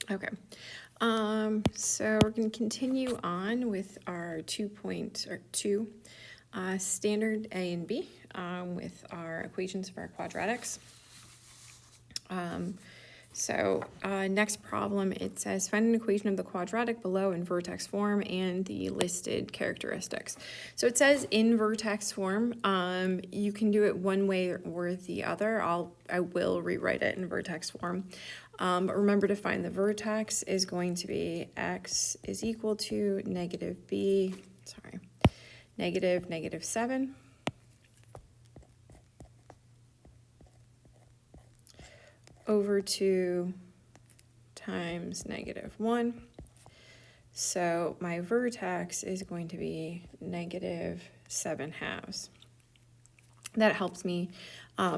Okay. So we're going to continue on with our 2 standard A and B with our equations for our quadratics. Next problem, it says find an equation of the quadratic below in vertex form and the listed characteristics. So it says in vertex form. You can do it one way or the other. I will rewrite it in vertex form. But remember to find the vertex is going to be x is equal to negative 7 over 2 times -1. So my vertex is going to be -7/2. That helps me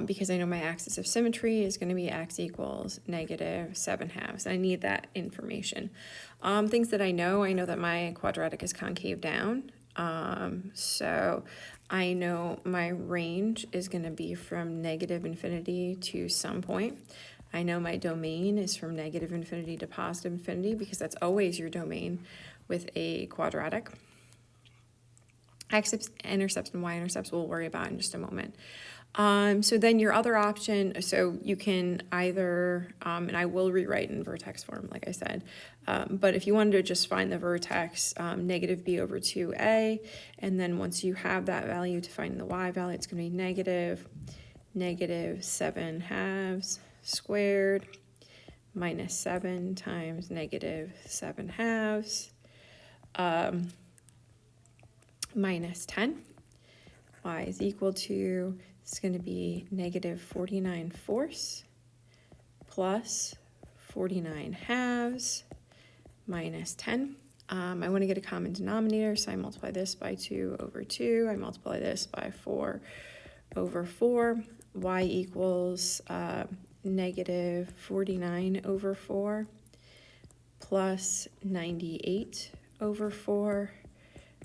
because I know my axis of symmetry is going to be x equals -7/2. I need that information. Things that I know that my quadratic is concave down. So I know my range is going to be from -infinity to some point. I know my domain is from -infinity to +infinity because that's always your domain with a quadratic. X-intercepts and y-intercepts we'll worry about in just a moment. So then your other option, so you can either, and I will rewrite in vertex form, like I said, but if you wanted to just find the vertex, negative b over 2a, and then once you have that value to find the y value, it's going to be -7/2 squared minus 7 times -7/2 minus 10. Y is equal to, it's going to be -49/4 plus 49/2 minus 10. I want to get a common denominator, so I multiply this by 2 over 2. I multiply this by 4 over 4. Y equals -49 over 4 plus 98 over 4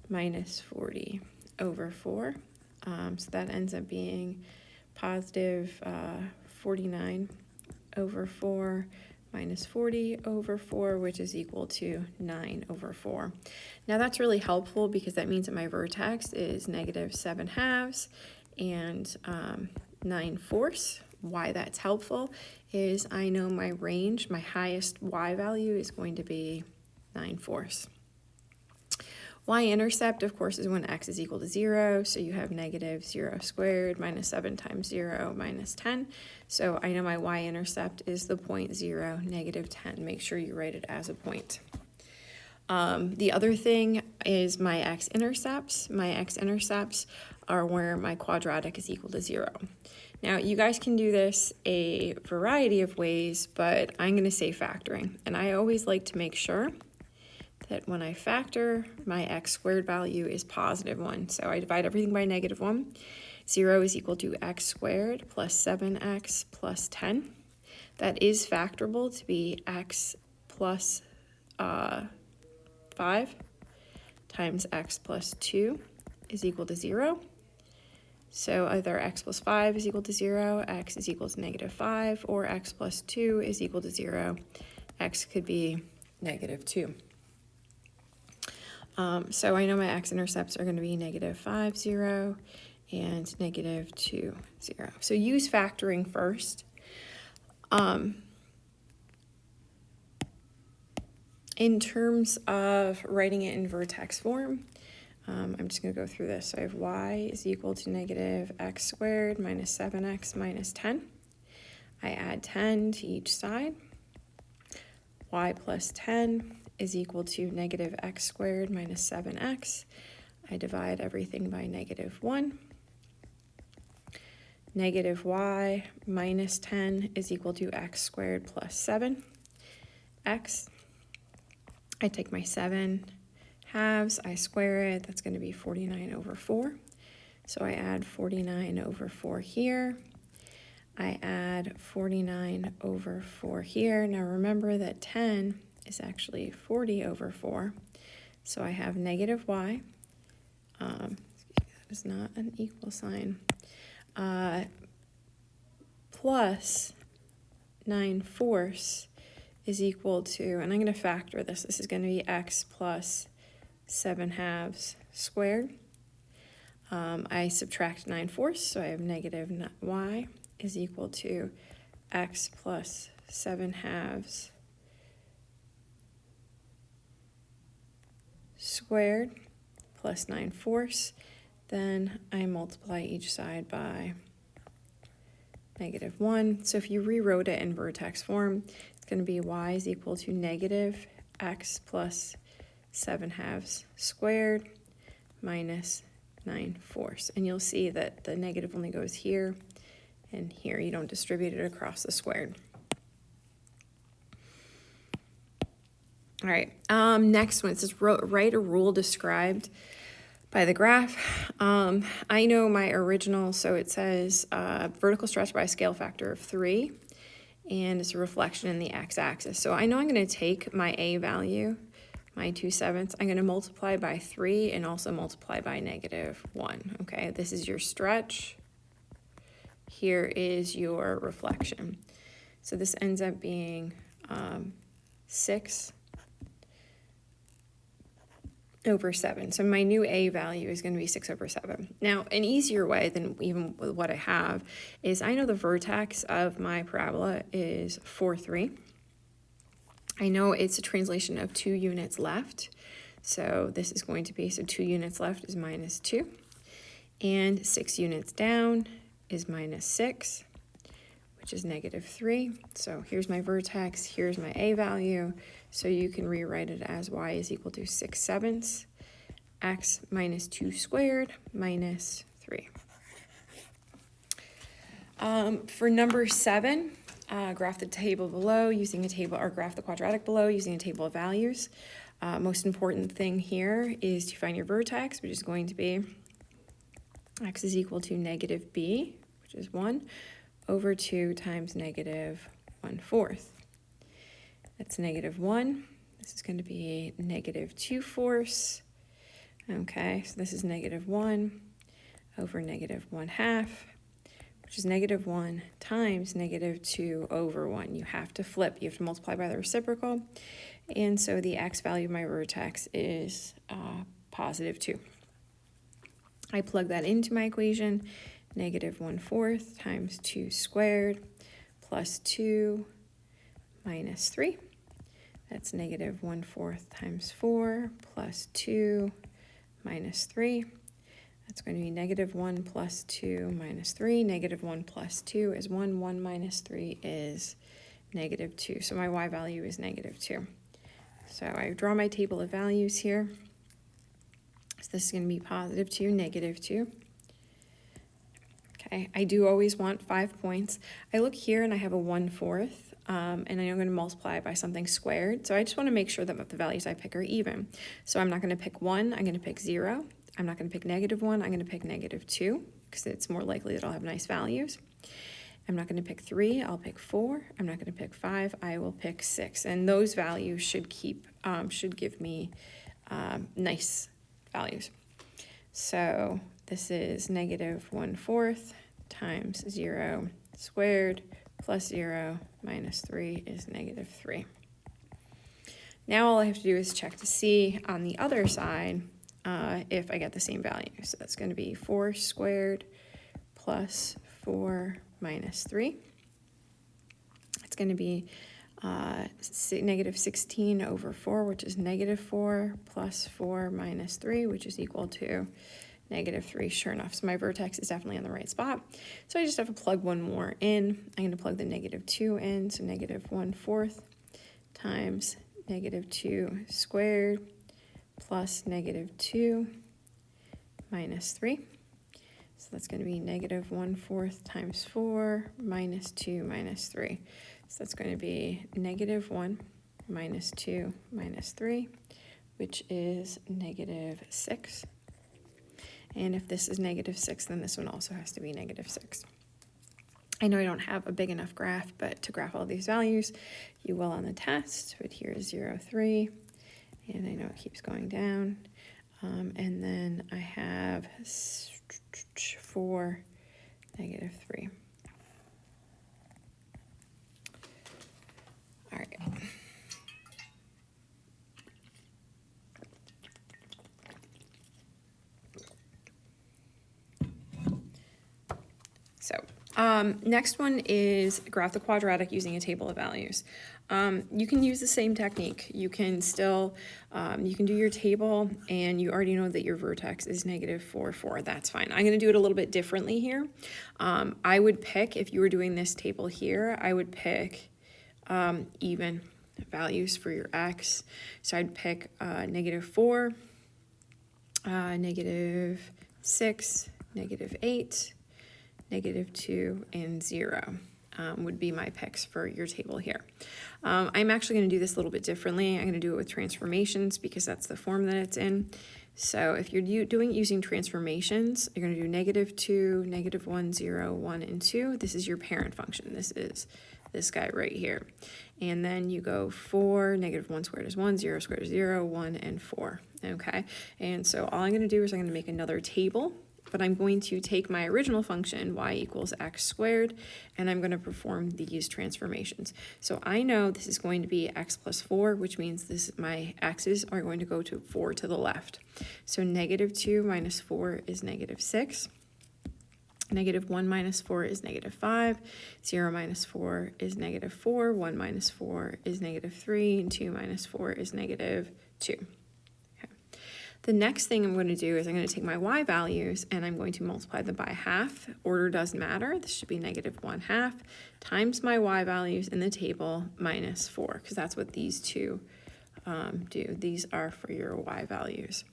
minus 40 over 4. So that ends up being positive 49 over 4 minus 40 over 4, which is equal to 9 over 4. Now that's really helpful because that means that my vertex is -7/2 and 9/4. Why that's helpful is I know my range, my highest y value is going to be 9/4. Y-intercept, of course, is when x is equal to 0, so you have -0 squared minus 7 times 0 minus 10. So I know my y-intercept is the point 0, -10. Make sure you write it as a point. The other thing is my x-intercepts. My x-intercepts are where my quadratic is equal to 0. Now, you guys can do this a variety of ways, but I'm going to say factoring. And I always like to make sure that when I factor, my x squared value is +1. So I divide everything by -1. 0 is equal to x squared plus 7x plus 10. That is factorable to be x plus 5 times x plus 2 is equal to 0. So either x plus 5 is equal to 0, x is equal to -5, or x plus 2 is equal to 0. X could be -2. So I know my x-intercepts are going to be -5, 0, and -2, 0. So use factoring first. In terms of writing it in vertex form, I'm just going to go through this. So I have y is equal to -x squared minus 7x minus 10. I add 10 to each side. Y plus 10 is equal to -x squared minus 7x. I divide everything by -1. Y minus 10 is equal to x squared plus 7x. I take my 7/2, I square it, that's going to be 49 over 4. So I add 49 over 4 here. I add 49 over 4 here. Now remember that 10 is actually 40 over 4. So I have -y. That is not an equal sign. Plus 9/4 is equal to, and I'm going to factor this. This is going to be x plus 7/2 squared. I subtract 9/4, so I have negative y is equal to x plus 7/2 squared plus 9/4. Then I multiply each side by -1. So if you rewrote it in vertex form, it's going to be y is equal to negative x plus 7/2 squared minus 9/4. And you'll see that the negative only goes here and here. You don't distribute it across the squared. All right, next one, it says write a rule described by the graph. I know my original, so it says vertical stretch by a scale factor of 3, and it's a reflection in the x-axis. So I know I'm going to take my a value, my 2/7, I'm going to multiply by 3 and also multiply by -1, okay? This is your stretch. Here is your reflection. So this ends up being 6/7. So my new a value is going to be 6/7. Now, an easier way than even with what I have is I know the vertex of my parabola is 4, 3. I know it's a translation of 2 units left. So this is going to be, so 2 units left is -2. And 6 units down is -6, which is -3. So here's my vertex, here's my a value. So you can rewrite it as y is equal to 6/7 x minus 2 squared minus 3. For number 7, graph the table below using a table, or graph the quadratic below using a table of values. Most important thing here is to find your vertex, which is going to be x is equal to -b, which is 1, over 2 times -1/4. That's -1. This is going to be -2/4. Okay, so this is -1 over -1/2, which is -1 times -2 over 1. You have to flip. You have to multiply by the reciprocal. And so the x value of my vertex is +2. I plug that into my equation. -1/4 times 2 squared plus 2 minus 3. That's -1/4 times 4 plus 2 minus 3. That's going to be -1 plus 2 minus 3. -1 plus 2 is 1. 1 minus 3 is -2. So my y value is -2. So I draw my table of values here. So this is going to be +2, -2. Okay, I do always want 5 points. I look here and I have a 1/4, and I know I'm going to multiply by something squared. So I just want to make sure that the values I pick are even. So I'm not going to pick 1, I'm going to pick 0. I'm not going to pick -1, I'm going to pick -2, because it's more likely that I'll have nice values. I'm not going to pick 3, I'll pick 4. I'm not going to pick 5, I will pick 6. And those values should give me nice values. So this is -1/4 times 0 squared plus 0 minus 3 is -3. Now all I have to do is check to see on the other side if I get the same value. So that's going to be 4 squared plus 4 minus 3. It's going to be -16 over 4, which is -4, plus 4 minus 3, which is equal to -3, sure enough. So my vertex is definitely on the right spot. So I just have to plug one more in. I'm going to plug the -2 in, so -1/4 times -2 squared plus -2 minus 3. So that's going to be -1/4 times 4 minus 2 minus 3. So that's going to be -1 minus 2 minus 3, which is -6. And if this is -6, then this one also has to be -6. I know I don't have a big enough graph, but to graph all these values, you will on the test. But here is 0, 3, and I know it keeps going down. And then I have 4, -3. All right. So next one is graph the quadratic using a table of values. You can use the same technique. You can still, you can do your table and you already know that your vertex is negative 4, 4. That's fine. I'm going to do it a little bit differently here. I would pick, if you were doing this table here, I would pick even values for your x. So I'd pick negative 4, negative 6, negative 8, negative 2, and 0 would be my picks for your table here. I'm actually going to do this a little bit differently. I'm going to do it with transformations because that's the form that it's in. So if you're doing using transformations, you're going to do negative 2, negative 1, 0, 1, and 2. This is your parent function. This is this guy right here. And then you go 4, negative 1 squared is 1, 0 squared is 0, 1, and 4. Okay, and so all I'm going to do is I'm going to make another table, but I'm going to take my original function, y equals x squared, and I'm going to perform these transformations. So I know this is going to be x plus 4, which means my x's are going to go to 4 to the left. So negative 2 minus 4 is negative 6. Negative 1 minus 4 is negative 5. 0 minus 4 is negative 4. 1 minus 4 is negative 3. And 2 minus 4 is negative 2. The next thing I'm going to do is I'm going to take my y values and I'm going to multiply them by half. Order doesn't matter. This should be negative 1/2 times my y values in the table minus 4, because that's what these two do. These are for your y values.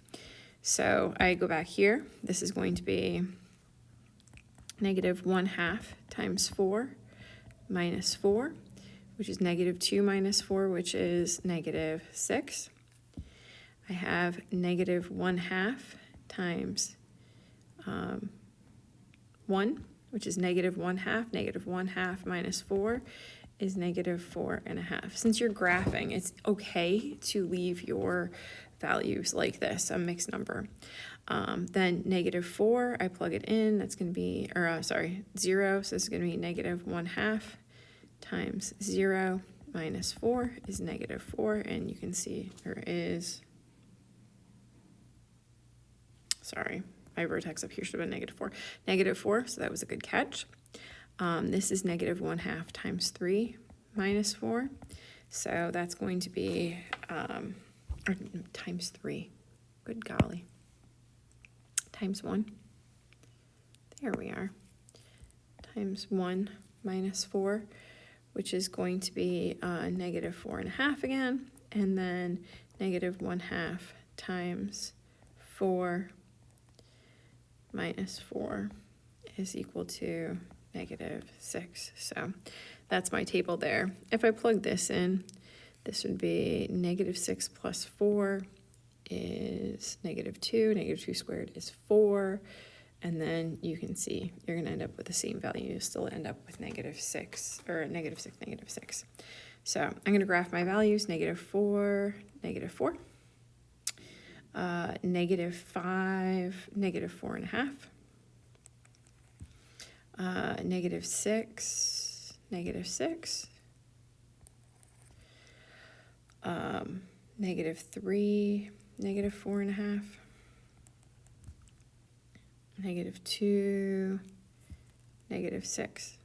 So I go back here. This is going to be negative 1/2 times 4 minus 4, which is negative 2 minus 4, which is negative 6. I have negative 1/2 times 1, which is negative 1/2. Negative 1/2 minus 4 is negative 4.5. Since you're graphing, it's okay to leave your values like this, a mixed number. Then negative 4, I plug it in. That's going to be, 0. So this is going to be negative 1/2 times 0 minus 4 is negative 4. And you can see there is... Sorry, my vertex up here should have been negative 4. Negative 4, so that was a good catch. This is negative 1/2 times 3 minus 4. So that's going to be, or times 3. Good golly. Times 1. There we are. Times 1 minus 4, which is going to be negative 4.5 again. And then negative 1/2 times 4 minus 4 is equal to negative 6. So that's my table there. If I plug this in, this would be negative 6 plus 4 is negative 2. Negative 2 squared is 4. And then you can see you're going to end up with the same value. You still end up with negative 6, or negative 6, negative 6. So I'm going to graph my values, negative 4, negative 4. Negative 5, negative 4.5, negative 6, negative 6, negative 3, negative 4.5, negative 2, negative 6.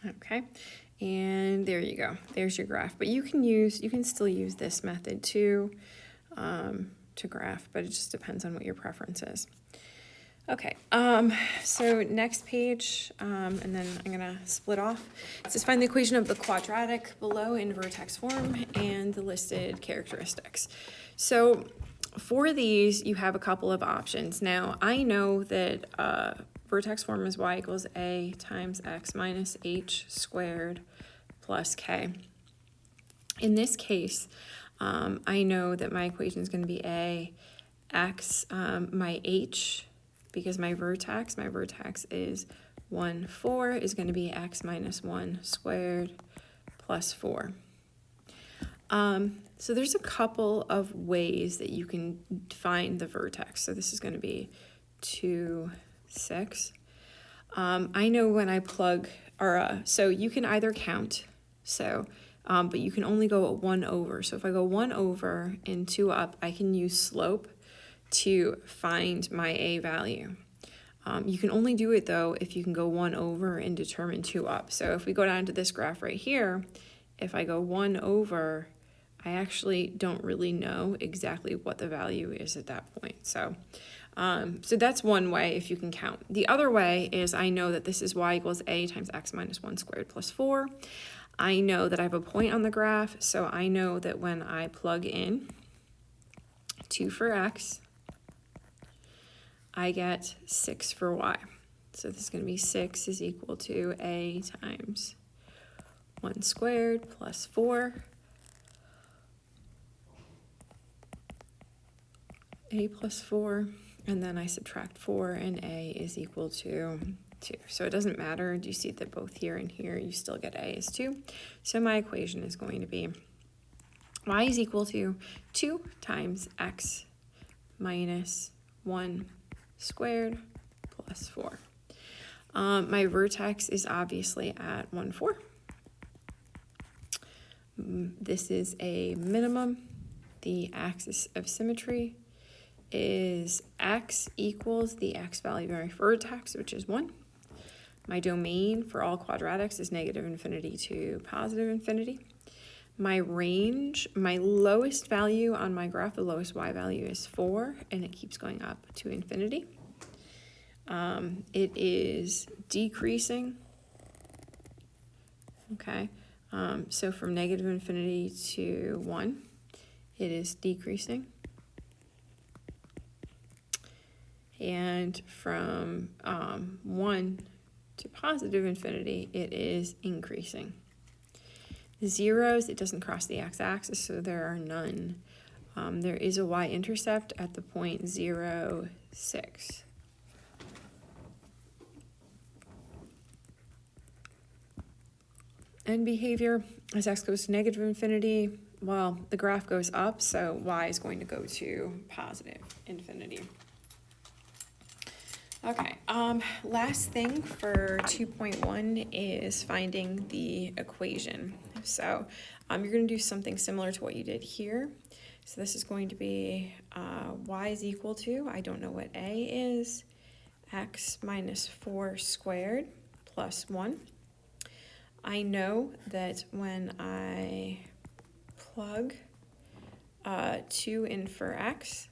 Okay, and there you go. There's your graph. But you can still use this method too to graph, but it just depends on what your preference is. Okay, so next page, and then I'm gonna split off. It says find the equation of the quadratic below in vertex form and the listed characteristics. So for these, you have a couple of options. Now, I know that vertex form is y equals a times x minus h squared plus k. In this case, I know that my equation is going to be a x, my h, because my vertex is 1, 4, is going to be x minus 1 squared plus 4. So there's a couple of ways that you can find the vertex. So this is going to be 2, 6. I know when I plug, so you can either count. So but you can only go 1 over. So if I go 1 over and 2 up, I can use slope to find my a value. You can only do it though if you can go 1 over and determine 2 up. So if we go down to this graph right here, if I go 1 over, I actually don't really know exactly what the value is at that point. So that's one way if you can count. The other way is I know that this is y equals a times x minus 1 squared plus 4. I know that I have a point on the graph, so I know that when I plug in 2 for x, I get 6 for y. So this is going to be 6 is equal to a times 1 squared plus 4. A plus 4, and then I subtract 4, and a is equal to 2. So it doesn't matter. Do you see that both here and here you still get a is 2? So my equation is going to be y is equal to 2 times x minus 1 squared plus 4. My vertex is obviously at 1, 4. This is a minimum. The axis of symmetry is x equals the x value of my vertex, which is 1. My domain for all quadratics is negative infinity to positive infinity. My range, my lowest value on my graph, the lowest y value is 4, and it keeps going up to infinity. It is decreasing. Okay, so from negative infinity to 1, it is decreasing. And from 1 to positive infinity, it is increasing. Zeros, it doesn't cross the x-axis, so there are none. There is a y-intercept at the point 0, 6. And behavior, as x goes to negative infinity, well, the graph goes up, so y is going to go to positive infinity. Okay, last thing for 2.1 is finding the equation. So you're going to do something similar to what you did here. So this is going to be y is equal to, I don't know what a is, x minus 4 squared plus 1. I know that when I plug 2 in for x,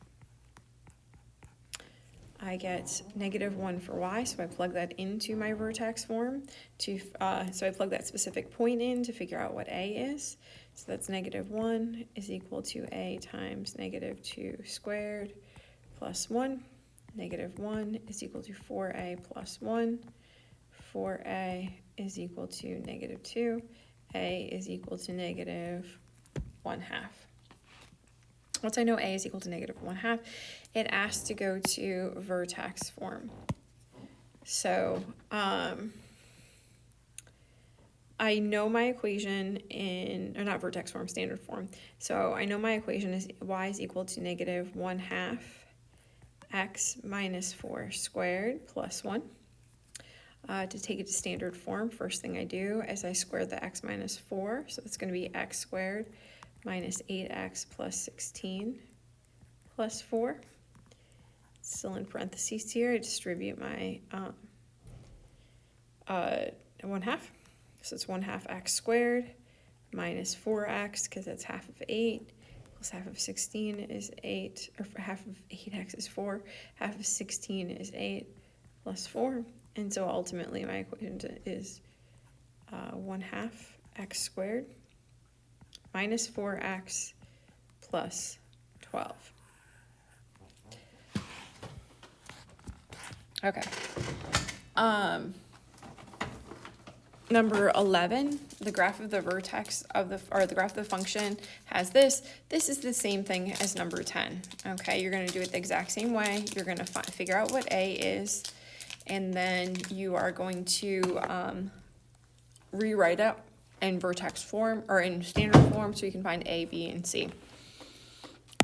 I get negative 1 for y, so I plug that into my vertex form. So I plug that specific point in to figure out what a is. So that's negative 1 is equal to a times negative 2 squared plus 1. Negative 1 is equal to 4a plus 1. 4a is equal to negative 2. A is equal to negative 1/2. Once I know a is equal to negative 1/2, it asks to go to vertex form. So I know my equation or not vertex form, standard form. So I know my equation is y is equal to negative 1/2 x minus 4 squared plus 1. To take it to standard form, first thing I do is I square the x minus 4, so that's going to be x squared minus 8x plus 16 plus 4. Still in parentheses here, I distribute my 1/2. So it's 1/2 x squared minus 4x, because that's half of 8, plus half of 16 is 8, or half of 8x is 4, half of 16 is 8 plus 4. And so ultimately my equation is 1/2 x squared minus 4x plus 12. Okay. Number 11, the graph of the vertex of the graph of the function has this. This is the same thing as number 10. Okay, you're going to do it the exact same way. You're going to figure out what a is, and then you are going to rewrite it in vertex form or in standard form so you can find a, b, and c.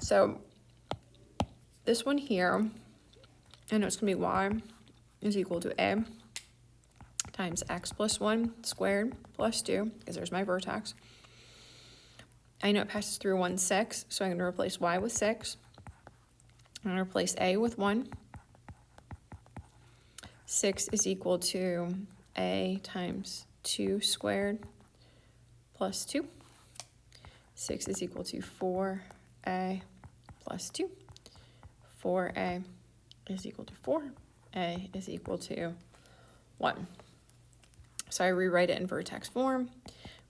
So this one here, I know it's going to be y is equal to a times x plus 1 squared plus 2, because there's my vertex, I know it passes through 1, 6, so I'm going to replace y with 6. I'm going to replace a with 1. 6 is equal to a times 2 squared plus 2. 6 is equal to 4a plus 2. 4a is equal to 4. A is equal to 1. So I rewrite it in vertex form.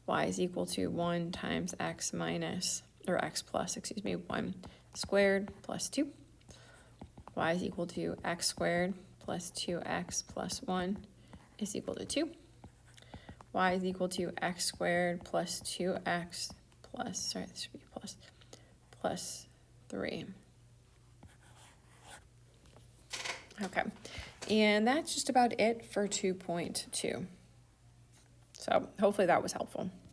Y is equal to 1 times x minus, or x plus, excuse me, 1 squared plus 2. Y is equal to x squared plus 2x plus 1 is equal to 2. Y is equal to x squared plus 2x plus, sorry, this should be plus 3. Okay, and that's just about it for 2.2. So hopefully that was helpful.